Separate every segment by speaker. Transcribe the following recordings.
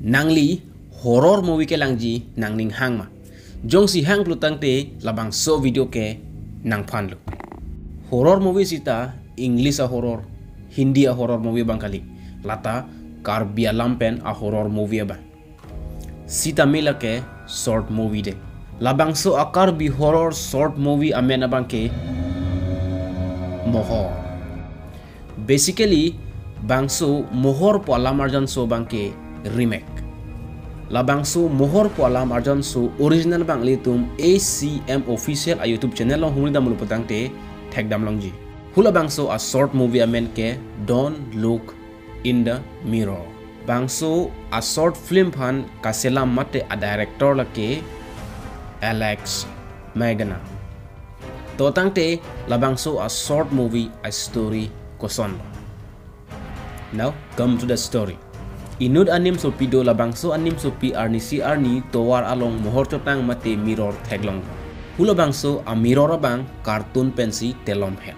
Speaker 1: nangli horror movie ke langji nangning hang ma jong si hang plutang te labang so video ke nang panlo horror movie sita English a horror Hindi a horror movie bang kali lata Karbi lampen a horror movie ba sita mila ke short movie de labang so a Karbi horror short movie amena bang ke mohor basically bangso mohor po alam arjan so bang ke remake labangso mohor po alam arjan so original bang litum ACM official a YouTube channel long humri damulu potang te tag dam long ji hula bangso a short movie amen ke don't look in the mirror bangso a short film pan kasela mate a director la ke Alex Magana to tang te labangso a short movie a story koson. Now come to the story. Inud anim so pido labangso anim so pi arni si arni towar along mohor chotang mate mirror taglong. Hula bangso a mirror bang cartoon pensi telom head.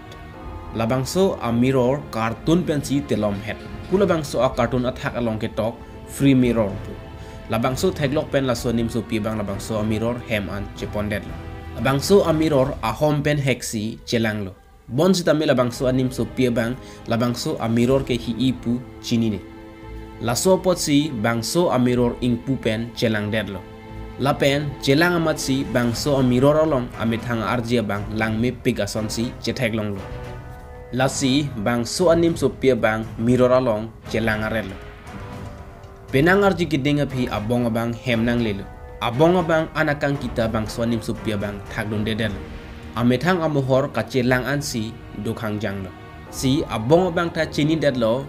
Speaker 1: Labangso a mirror cartoon pensi telom head. Hula bangso a cartoon attack along ke talk free mirror. Labangso taglok pen la so nim so pi bang labangso a mirror hem an chepondet. Labangso a mirror a home pen hexi chelanglo. Bon sita me labangso anim so pia bang labangso a mirror ke hi ipu chinine la so pot si bangso a mirror ing pu pen chelang dedlo la pen chelang amat si bangso a mirror along amit hang arjia bang lang me pigason si chetek long lo la si bangso anim so pia bang mirror along chelang arelo penang arji kidinga phi abong bang hem nang lelo abong bang anakang kita bangso anim so pia bang thagdon dedel ametang amohor kacelang ansi dokhang janglo si abong bang ta chini dedlo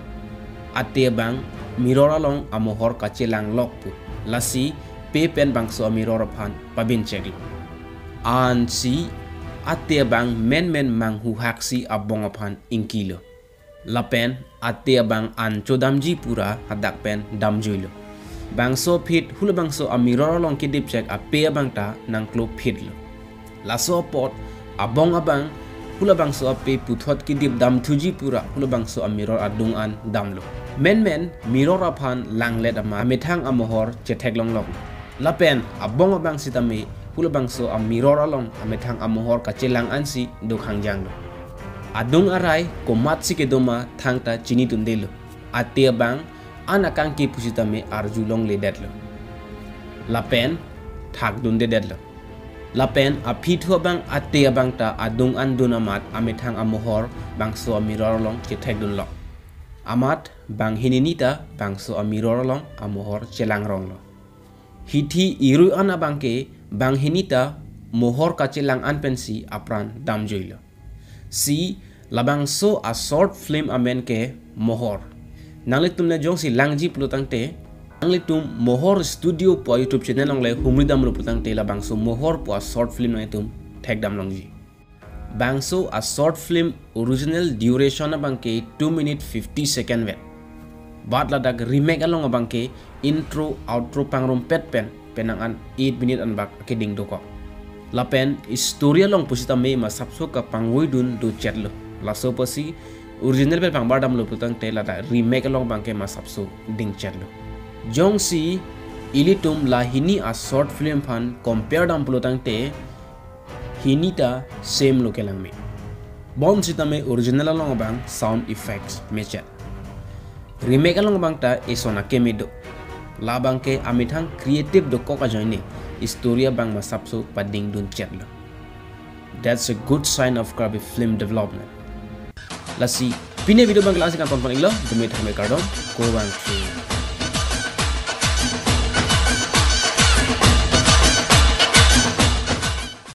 Speaker 1: ate bang mirror along amohor kacelang lokpu lasi pe pen bang so mirror pan pabin cheglo an si ate bang men mang hu haksi abong pan inkilo lapen ate bang an chodamji pura hadak pen damjuilo bang so phit hul bang so mirror along kidip check a pe bang ta nang klo phitlo laso pot abong abang hula bangso ape puthot kidip dam thuji pura hula bangso mirror adung an damlo men mirror aphan langlet ama methang amohor chetek long lok lapen abong abang sitame hula bangso mirror along amethang amohor kachelang ansi dokhang janglo adung arai komat sikedoma thangta chini tundelo ate bang anakang ke pusitame arjulong le dedlo lapen thak dunde dedlo lapen a phitho bang ate bang ta adung andun amat amethang amohor bangso mirror long chetek dun lok amat bang hininita bangso mirror long amohor chelang rong lo hithi iru ana bangke bang hinita mohor ka chelang an pensi apran dam joilo si labangso a short film amen ke mohor nanglik tumne jong si langji plutang te nanglik tum mohor studio po YouTube channel long le humri dam lu plutang te labangso mohor po a short film nang tum thek dam long ji bangso a short film original duration abangke 2 minute 50 second vet bat ladak remake along abangke intro outro pangrom pet pen penang an 8 minute an bak keding doko lapen story along pusita me ma sapso ka pangoi dun do chatlo laso pasi original pe pangbar dam lu plutang te lada remake along bangke ma sapso ding chatlo jong si ilitum la hini a short film fan compare dam plutang te hinita same lokelang me bon sitame original along bang sound effects mechat remake along bang ta esona kemedo la bangke amithang creative do ko ka joine historia bang masapso pading dun chatlo that's a good sign of Karbi film development lasi pine video bang klase kan tonton iglo dumi thame kardom ko bang